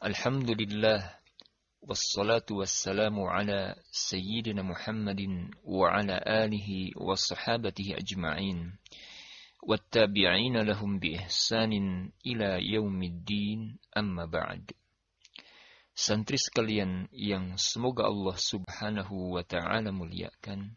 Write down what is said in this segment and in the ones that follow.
Alhamdulillah, wassalatu wassalamu ala sayyidina Muhammadin wa ala alihi wa sahabatihi ajma'in, wattabi'ina lahum bi ihsanin ila yaumiddin, amma ba'd. Santri sekalian yang semoga Allah subhanahu wa ta'ala muliakan,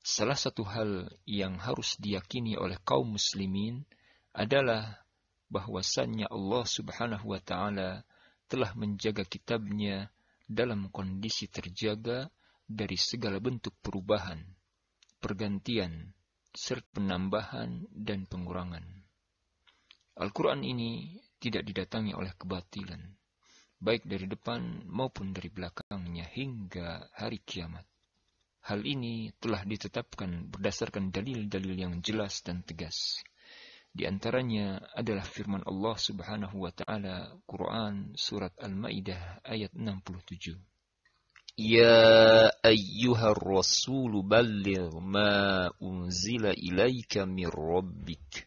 salah satu hal yang harus diyakini oleh kaum muslimin adalah bahwasannya Allah subhanahu wa ta'ala telah menjaga kitabnya dalam kondisi terjaga dari segala bentuk perubahan, pergantian, serta penambahan dan pengurangan. Al-Quran ini tidak didatangi oleh kebatilan, baik dari depan maupun dari belakangnya hingga hari kiamat. Hal ini telah ditetapkan berdasarkan dalil-dalil yang jelas dan tegas. Di antaranya adalah firman Allah subhanahu wa ta'ala, Quran Surat Al-Ma'idah ayat 67. Ya ayyuhar rasul balligh ma unzila ilaika min rabbik,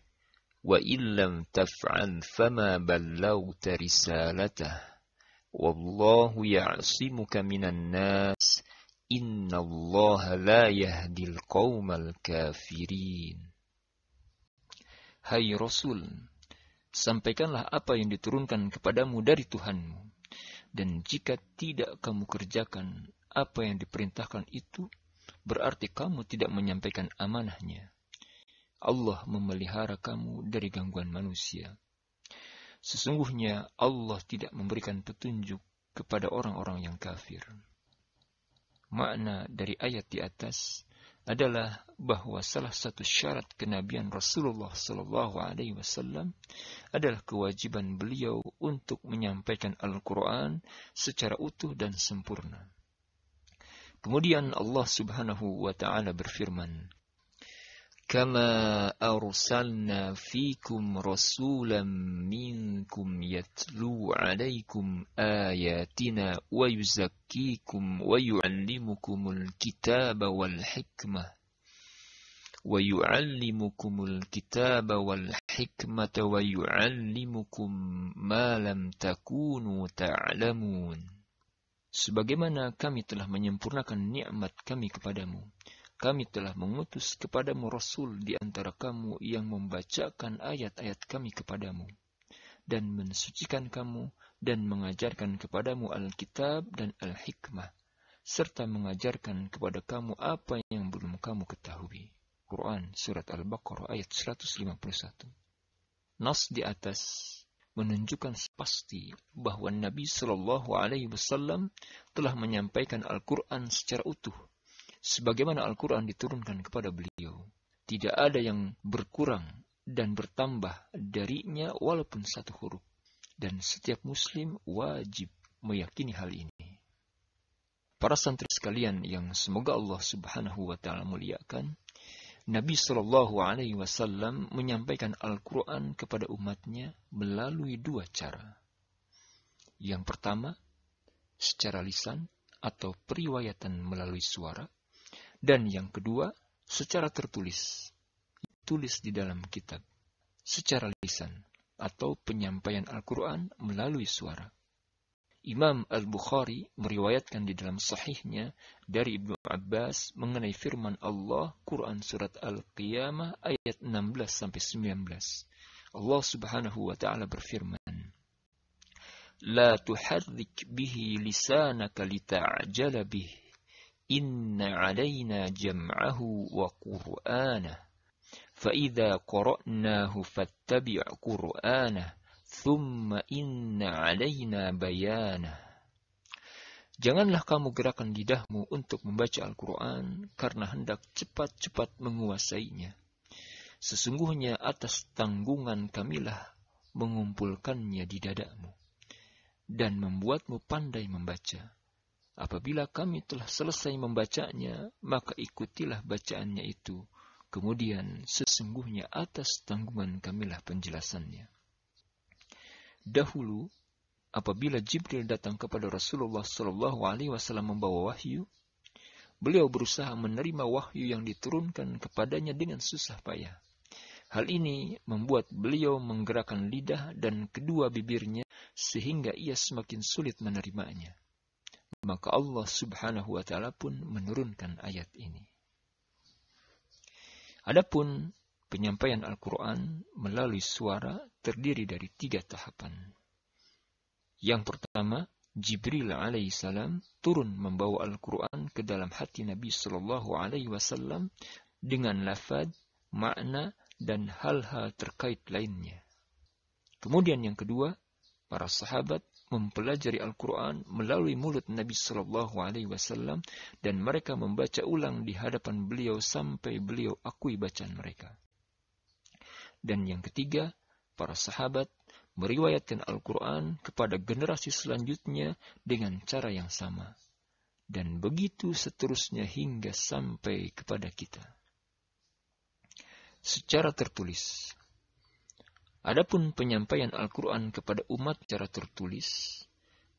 wa illam taf'al fama ballaghta risalatah, wallahu ya'simuka minan nas, innallaha la yahdil qaumal kafirin. Hai Rasul, sampaikanlah apa yang diturunkan kepadamu dari Tuhanmu, dan jika tidak kamu kerjakan apa yang diperintahkan itu, berarti kamu tidak menyampaikan amanahnya. Allah memelihara kamu dari gangguan manusia. Sesungguhnya Allah tidak memberikan petunjuk kepada orang-orang yang kafir. Makna dari ayat di atas adalah bahwa salah satu syarat kenabian Rasulullah SAW adalah kewajiban beliau untuk menyampaikan Al-Quran secara utuh dan sempurna. Kemudian Allah Subhanahu wa Ta'ala berfirman, Kama arsalna fikum rasulan minkum yatlu alaikum ayatina wa yuzakkikum wa yu'allimukumul kitaba wal hikmah wa yu'allimukumul kitaba wal hikmata wa yu'allimukum ma lam takunu ta'lamun. Sebagaimana kami telah menyempurnakan nikmat kami kepadamu, kami telah mengutus kepadamu Rasul di antara kamu yang membacakan ayat-ayat kami kepadamu, dan mensucikan kamu, dan mengajarkan kepadamu Alkitab dan Al-Hikmah, serta mengajarkan kepada kamu apa yang belum kamu ketahui. Quran Surat Al-Baqarah ayat 151. Nas di atas menunjukkan pasti bahwa Nabi SAW telah menyampaikan Al-Quran secara utuh, sebagaimana Al-Quran diturunkan kepada beliau. Tidak ada yang berkurang dan bertambah darinya walaupun satu huruf. Dan setiap muslim wajib meyakini hal ini. Para santri sekalian yang semoga Allah subhanahu wa ta'ala muliakan, Nabi SAW menyampaikan Al-Quran kepada umatnya melalui dua cara. Yang pertama, secara lisan atau periwayatan melalui suara. Dan yang kedua, secara tertulis, tulis di dalam kitab, secara lisan, atau penyampaian Al-Quran melalui suara. Imam Al-Bukhari meriwayatkan di dalam sahihnya dari Ibnu Abbas mengenai firman Allah, Quran Surat Al-Qiyamah ayat 16-19. Allah subhanahu wa ta'ala berfirman, La tuharrik bihi lisanaka lita'jala bihi, Inna alaina jam'ahu wa qur'anah, fa'idha qara'nahu fattabi' qur'anah, thumma inna alaina bayanah. Janganlah kamu gerakan lidahmu untuk membaca Al-Quran karena hendak cepat-cepat menguasainya. Sesungguhnya atas tanggungan kamilah mengumpulkannya di dadamu dan membuatmu pandai membaca. Apabila kami telah selesai membacanya, maka ikutilah bacaannya itu. Kemudian sesungguhnya atas tanggungan kamilah penjelasannya. Dahulu, apabila Jibril datang kepada Rasulullah SAW membawa wahyu, beliau berusaha menerima wahyu yang diturunkan kepadanya dengan susah payah. Hal ini membuat beliau menggerakkan lidah dan kedua bibirnya sehingga ia semakin sulit menerimanya. Maka Allah Subhanahu wa Ta'ala pun menurunkan ayat ini. Adapun penyampaian Al-Quran melalui suara terdiri dari 3 tahapan. Yang pertama, Jibril alaihissalam turun membawa Al-Quran ke dalam hati Nabi Sallallahu Alaihi Wasallam dengan lafaz, makna, dan hal-hal terkait lainnya. Kemudian yang kedua, para sahabat mempelajari Al-Quran melalui mulut Nabi Sallallahu Alaihi Wasallam dan mereka membaca ulang di hadapan beliau sampai beliau akui bacaan mereka. Dan yang ketiga, para sahabat meriwayatkan Al-Quran kepada generasi selanjutnya dengan cara yang sama. Dan begitu seterusnya hingga sampai kepada kita. Secara tertulis. Adapun penyampaian Al-Quran kepada umat secara tertulis,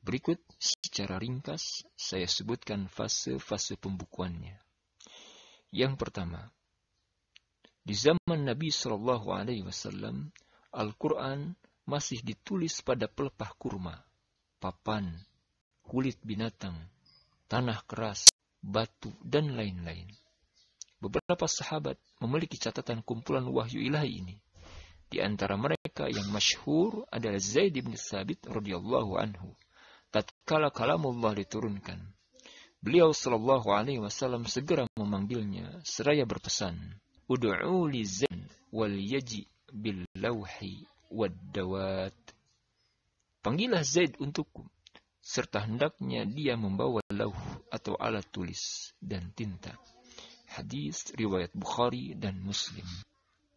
berikut secara ringkas saya sebutkan fase-fase pembukuannya. Yang pertama, di zaman Nabi Shallallahu Alaihi Wasallam, Al-Quran masih ditulis pada pelepah kurma, papan, kulit binatang, tanah keras, batu, dan lain-lain. Beberapa sahabat memiliki catatan kumpulan wahyu ilahi ini. Di antara mereka yang masyhur adalah Zaid bin Thabit radhiyallahu anhu. Tatkala kalamullah diturunkan, beliau sallallahu alaihi wasallam segera memanggilnya seraya berpesan, "Ud'u li Zaid wal yaji bil lawhi wad dawat." Panggillah Zaid untukku, serta hendaknya dia membawa lauh atau alat tulis dan tinta. Hadis riwayat Bukhari dan Muslim.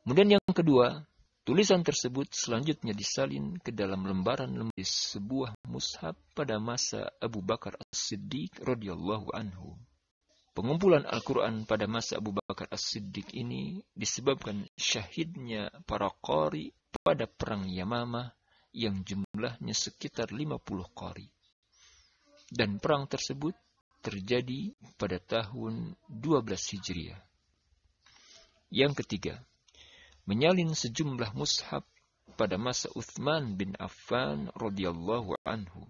Kemudian yang kedua, tulisan tersebut selanjutnya disalin ke dalam lembaran di sebuah mushaf pada masa Abu Bakar As-Siddiq radhiyallahu anhu. Pengumpulan Al-Quran pada masa Abu Bakar As-Siddiq ini disebabkan syahidnya para qari pada perang Yamamah yang jumlahnya sekitar 50 qari. Dan perang tersebut terjadi pada tahun 12 Hijriah. Yang ketiga, menyalin sejumlah mushaf pada masa Utsman bin Affan radhiyallahu anhu.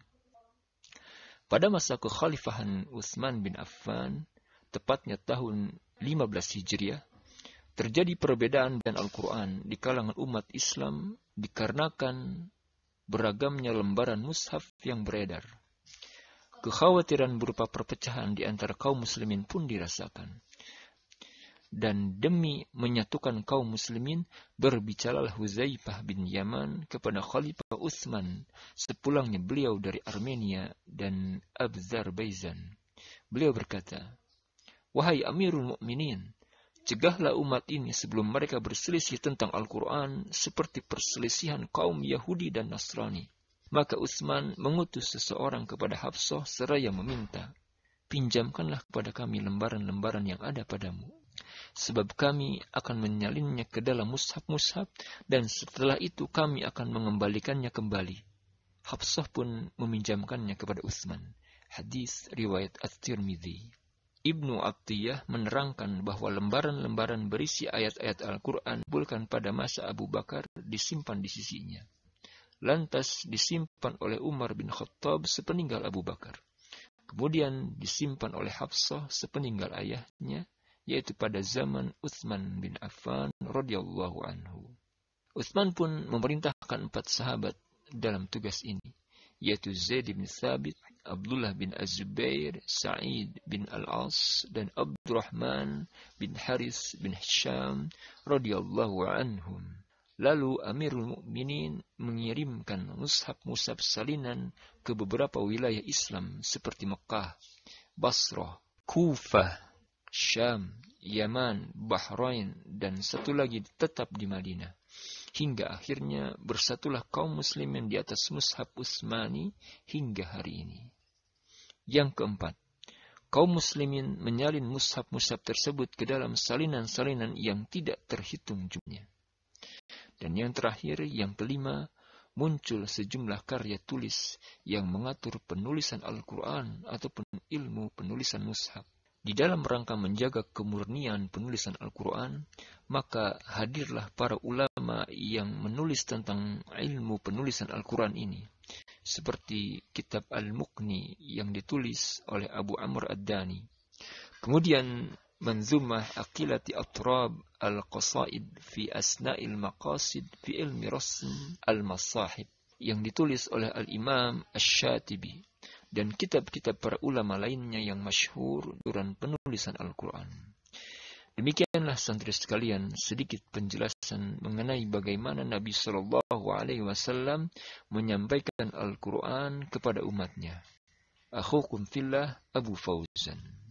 Pada masa kekhalifahan Utsman bin Affan, tepatnya tahun 15 Hijriah, terjadi perbedaan dan Al-Quran di kalangan umat Islam dikarenakan beragamnya lembaran mushaf yang beredar. Kekhawatiran berupa perpecahan di antara kaum muslimin pun dirasakan. Dan demi menyatukan kaum muslimin, berbicaralah Huzaifah bin Yaman kepada Khalifah Utsman sepulangnya beliau dari Armenia dan Azerbaijan. Beliau berkata, "Wahai Amirul Mukminin, cegahlah umat ini sebelum mereka berselisih tentang Al-Quran seperti perselisihan kaum Yahudi dan Nasrani." Maka Utsman mengutus seseorang kepada Hafsah seraya meminta, "Pinjamkanlah kepada kami lembaran-lembaran yang ada padamu, sebab kami akan menyalinnya ke dalam mushaf-mushaf dan setelah itu kami akan mengembalikannya kembali." Hafsah pun meminjamkannya kepada Utsman. Hadis riwayat At-Tirmidzi. Ibnu Attiyah menerangkan bahwa lembaran-lembaran berisi ayat-ayat Al-Quran dikumpulkan pada masa Abu Bakar disimpan di sisinya. Lantas disimpan oleh Umar bin Khattab sepeninggal Abu Bakar. Kemudian disimpan oleh Hafsah sepeninggal ayahnya, yaitu pada zaman Utsman bin Affan radhiyallahu anhu. Utsman pun memerintahkan 4 sahabat dalam tugas ini, yaitu Zaid bin Thabit, Abdullah bin Az-Zubair, Sa'id bin Al-As, dan Abdurrahman bin Haris bin Hisham radhiyallahu anhum. Lalu Amirul Mukminin mengirimkan mushaf-mushaf salinan ke beberapa wilayah Islam seperti Mekah, Basrah, Kufah, Syam, Yaman, Bahrain, dan satu lagi tetap di Madinah. Hingga akhirnya bersatulah kaum muslimin di atas mushaf Utsmani hingga hari ini. Yang keempat, kaum muslimin menyalin mushaf-mushaf tersebut ke dalam salinan-salinan yang tidak terhitung jumlahnya. Dan yang terakhir, yang kelima, muncul sejumlah karya tulis yang mengatur penulisan Al-Quran ataupun ilmu penulisan mushaf. Di dalam rangka menjaga kemurnian penulisan Al-Quran, maka hadirlah para ulama yang menulis tentang ilmu penulisan Al-Quran ini. seperti kitab Al-Muqni yang ditulis oleh Abu Amr Ad-Dani. Kemudian Manzumah Aqilati Atrab Al-Qasaid fi Asna'il Maqasid fi Ilmi Rasm Al-Masahib yang ditulis oleh Al-Imam Asy-Syatibi, dan kitab-kitab para ulama lainnya yang masyhur duran penulisan Al-Quran. Demikianlah santri sekalian sedikit penjelasan mengenai bagaimana Nabi Shallallahu Alaihi Wasallam menyampaikan Al-Quran kepada umatnya. Akhukum fillah, Abu Fauzan.